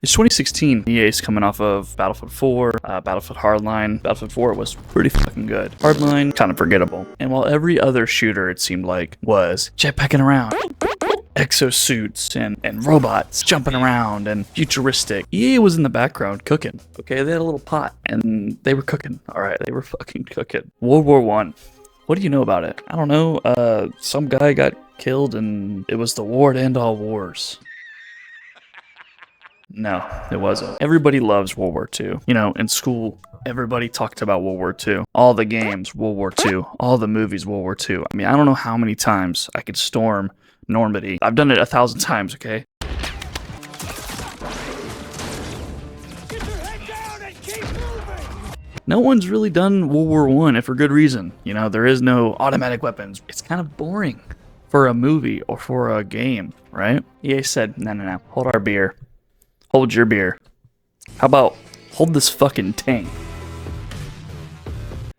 It's 2016. EA's coming off of Battlefield 4, Battlefield Hardline. Battlefield 4 was pretty fucking good. Hardline, kind of forgettable. And while every other shooter, it seemed like, was jetpacking around, exosuits and robots jumping around and futuristic, EA was in the background cooking. Okay, they had a little pot and they were cooking. All right, they were fucking cooking. World War One. What do you know about it? I don't know. Some guy got killed and it was the war to end all wars. No, it wasn't. Everybody loves World War II. You know, in school, everybody talked about World War II. All the games, World War II. All the movies, World War II. I mean, I don't know how many times I could storm Normandy. I've done it 1,000 times, okay? No one's really done World War I, and for good reason. You know, there is no automatic weapons. It's kind of boring for a movie or for a game, right? EA said, no, hold our beer. Hold your beer. How about hold this fucking tank?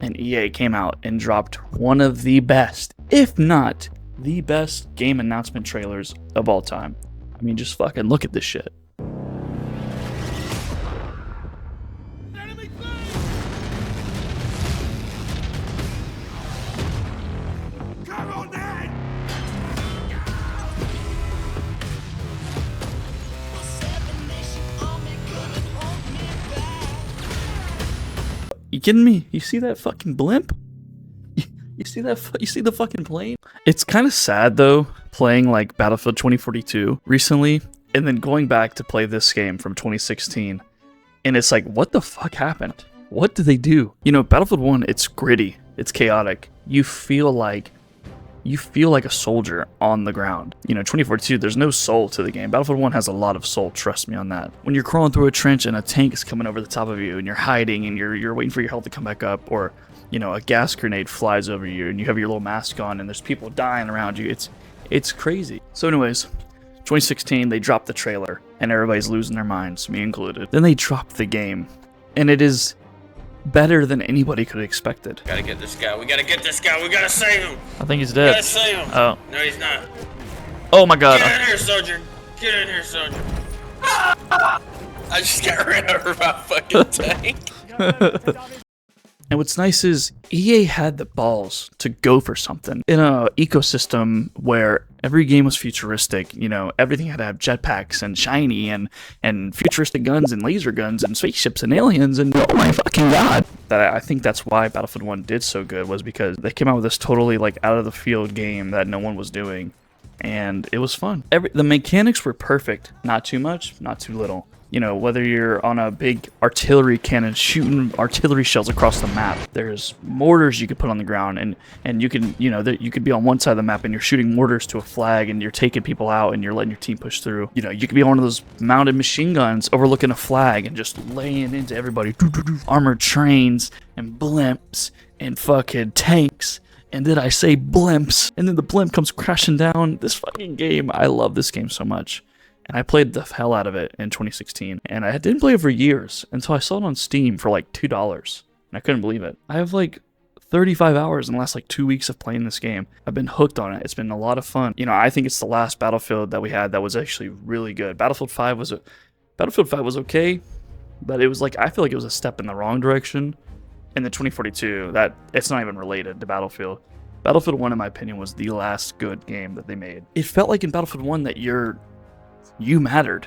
And EA came out and dropped one of the best, if not the best, game announcement trailers of all time. I mean, just fucking look at this shit. You kidding me? You see that fucking blimp? You see that? You see the fucking plane? It's kind of sad though, playing like Battlefield 2042 recently, and then going back to play this game from 2016, and it's like, what the fuck happened? What did they do? You know, Battlefield 1, it's gritty, it's chaotic. You feel like a soldier on the ground. You know, 2042, there's no soul to the game. Battlefield 1 has a lot of soul, trust me on that. When you're crawling through a trench and a tank is coming over the top of you and you're hiding and you're waiting for your health to come back up, or, you know, a gas grenade flies over you and you have your little mask on and there's people dying around you, it's crazy. So anyways, 2016, they dropped the trailer and everybody's losing their minds, me included. Then they dropped the game, and it is better than anybody could have expected. Gotta get this guy. We gotta get this guy. We gotta save him. I think he's dead. We gotta save him. Oh. No, he's not. Oh my god. Get in here, soldier. Get in here, soldier. I just got ran over by a fucking tank. And what's nice is EA had the balls to go for something in a ecosystem where every game was futuristic. You know, everything had to have jetpacks and shiny and futuristic guns and laser guns and spaceships and aliens and oh my fucking god. That I think that's why Battlefield 1 did so good, was because they came out with this totally like out of the field game that no one was doing, and it was fun. The mechanics were perfect. Not too much, not too little. You know, whether you're on a big artillery cannon shooting artillery shells across the map, there's mortars you could put on the ground, and you can, you know, you could be on one side of the map and you're shooting mortars to a flag and you're taking people out and you're letting your team push through. You know, you could be on one of those mounted machine guns overlooking a flag and just laying into everybody. Armored trains and blimps and fucking tanks. And did I say blimps? And then the blimp comes crashing down. This fucking game, I love this game so much. And I played the hell out of it in 2016. And I didn't play it for years until I saw it on Steam for like $2. And I couldn't believe it. I have like 35 hours in the last like 2 weeks of playing this game. I've been hooked on it. It's been a lot of fun. You know, I think it's the last Battlefield that we had that was actually really good. Battlefield 5 was okay, but it was like, I feel like it was a step in the wrong direction. And the 2042, that it's not even related to Battlefield. Battlefield 1, in my opinion, was the last good game that they made. It felt like in Battlefield 1 that you mattered,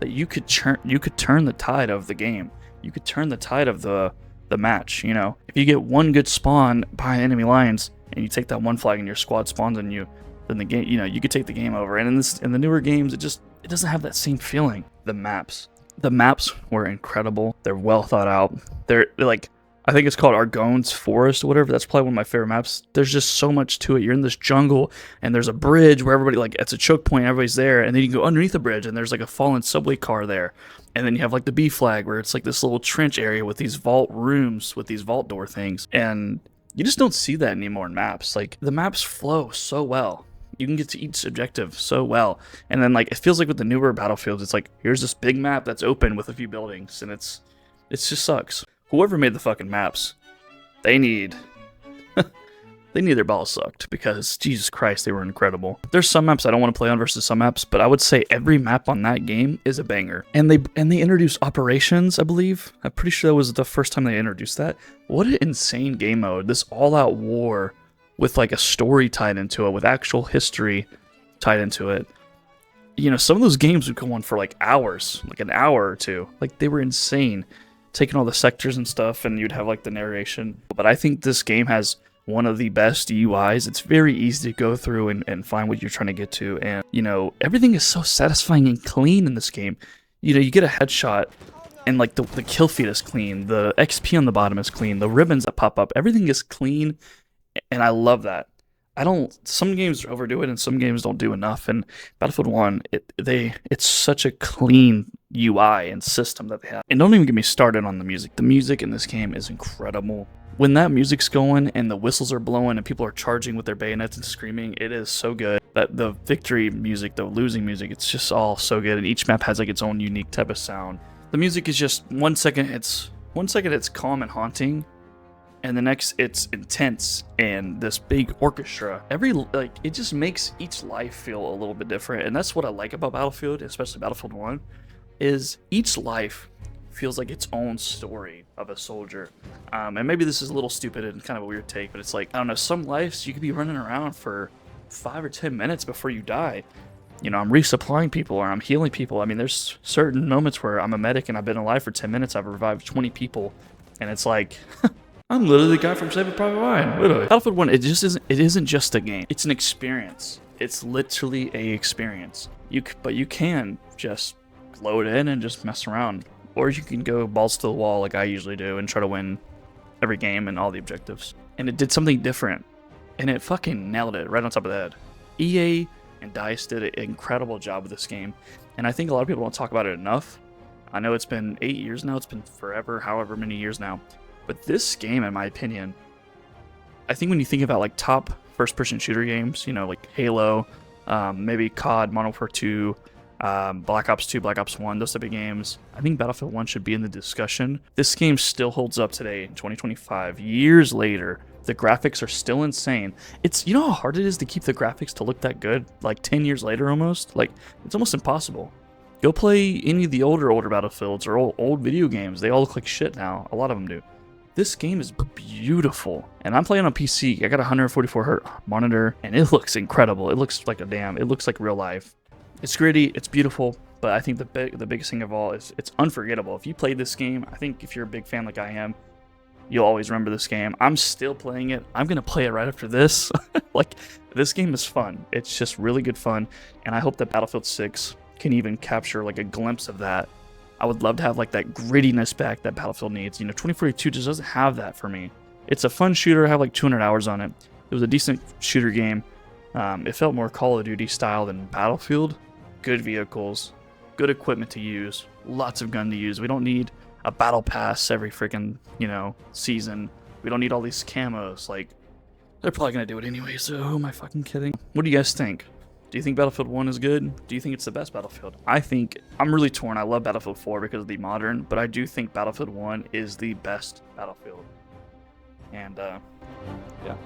that you could turn the tide of the game. You could turn the tide of the match. You know, if you get one good spawn behind enemy lines and you take that one flag and your squad spawns on you, then the game, you know, you could take the game over. And in the newer games, it doesn't have that same feeling. The maps were incredible. They're well thought out. They're like, I think it's called Argonne's Forest or whatever. That's probably one of my favorite maps. There's just so much to it. You're in this jungle, and there's a bridge where everybody, like, it's a choke point, everybody's there, and then you can go underneath the bridge, and there's, like, a fallen subway car there. And then you have, like, the B flag, where it's, like, this little trench area with these vault rooms, with these vault door things. And you just don't see that anymore in maps. Like, the maps flow so well. You can get to each objective so well. And then, like, it feels like with the newer Battlefields, it's like, here's this big map that's open with a few buildings, and it just sucks. Whoever made the fucking maps, they need they knew their balls sucked because Jesus Christ, they were incredible. There's some maps I don't want to play on versus some maps, but I would say every map on that game is a banger. And they introduced operations, I believe. I'm pretty sure that was the first time they introduced that. What an insane game mode. This all-out war with like a story tied into it, with actual history tied into it. You know, some of those games would go on for like hours, like an hour or two. Like, they were insane, taking all the sectors and stuff, and you'd have like the narration. But I think this game has one of the best UIs. It's very easy to go through and find what you're trying to get to. And, you know, everything is so satisfying and clean in this game. You know, you get a headshot and like the kill feed is clean. The XP on the bottom is clean. The ribbons that pop up, everything is clean. And I love that. Some games overdo it and some games don't do enough. And Battlefield 1, it's such a clean UI and system that they have. And don't even get me started on the music. The music in this game is incredible. When that music's going and the whistles are blowing and people are charging with their bayonets and screaming, it is so good. That the victory music, the losing music, it's just all so good. And each map has like its own unique type of sound. The music is just 1 second it's calm and haunting, and the next it's intense and this big orchestra. It just makes each life feel a little bit different. And that's what I like about Battlefield, especially Battlefield 1, is each life feels like its own story of a soldier. And maybe this is a little stupid and kind of a weird take, but it's like, I don't know, some lives you could be running around for 5 or 10 minutes before you die. You know, I'm resupplying people or I'm healing people. I mean, there's certain moments where I'm a medic and I've been alive for 10 minutes. I've revived 20 people. And it's like, I'm literally the guy from Saving Private Ryan. Literally. Battlefield 1, it isn't just a game. It's an experience. It's literally a experience. But you can just load in and just mess around. Or you can go balls to the wall like I usually do and try to win every game and all the objectives. And it did something different. And it fucking nailed it right on top of the head. EA and DICE did an incredible job with this game. And I think a lot of people don't talk about it enough. I know it's been 8 years now. It's been forever, however many years now. But this game, in my opinion, I think when you think about like top first-person shooter games, you know, like Halo, maybe COD, Modern Warfare 2, Black Ops 2, Black Ops 1, those type of games, I think Battlefield 1 should be in the discussion. This game still holds up today in 2025, years later. The graphics are still insane. You know how hard it is to keep the graphics to look that good, like 10 years later almost? Like, it's almost impossible. Go play any of the older Battlefields or old video games. They all look like shit now. A lot of them do. This game is beautiful, and I'm playing on PC. I got a 144 hertz monitor, and it looks incredible. It looks like it looks like real life. It's gritty, it's beautiful, but I think the biggest thing of all is it's unforgettable. If you played this game, I think if you're a big fan like I am, you'll always remember this game. I'm still playing it. I'm gonna play it right after this. Like, this game is fun. It's just really good fun, and I hope that Battlefield 6 can even capture like a glimpse of that. I would love to have like that grittiness back that Battlefield needs. You know, 2042 just doesn't have that for me. It's a fun shooter. I have like 200 hours on it. It was a decent shooter game. It felt more Call of Duty style than Battlefield. Good vehicles, good equipment to use, lots of gun to use. We don't need a battle pass every freaking, you know, season. We don't need all these camos. Like, they're probably gonna do it anyway, so who am I fucking kidding? What do you guys think? Do you think Battlefield 1 is good? Do you think it's the best Battlefield? I'm really torn. I love Battlefield 4 because of the modern, but I do think Battlefield 1 is the best Battlefield. And, yeah.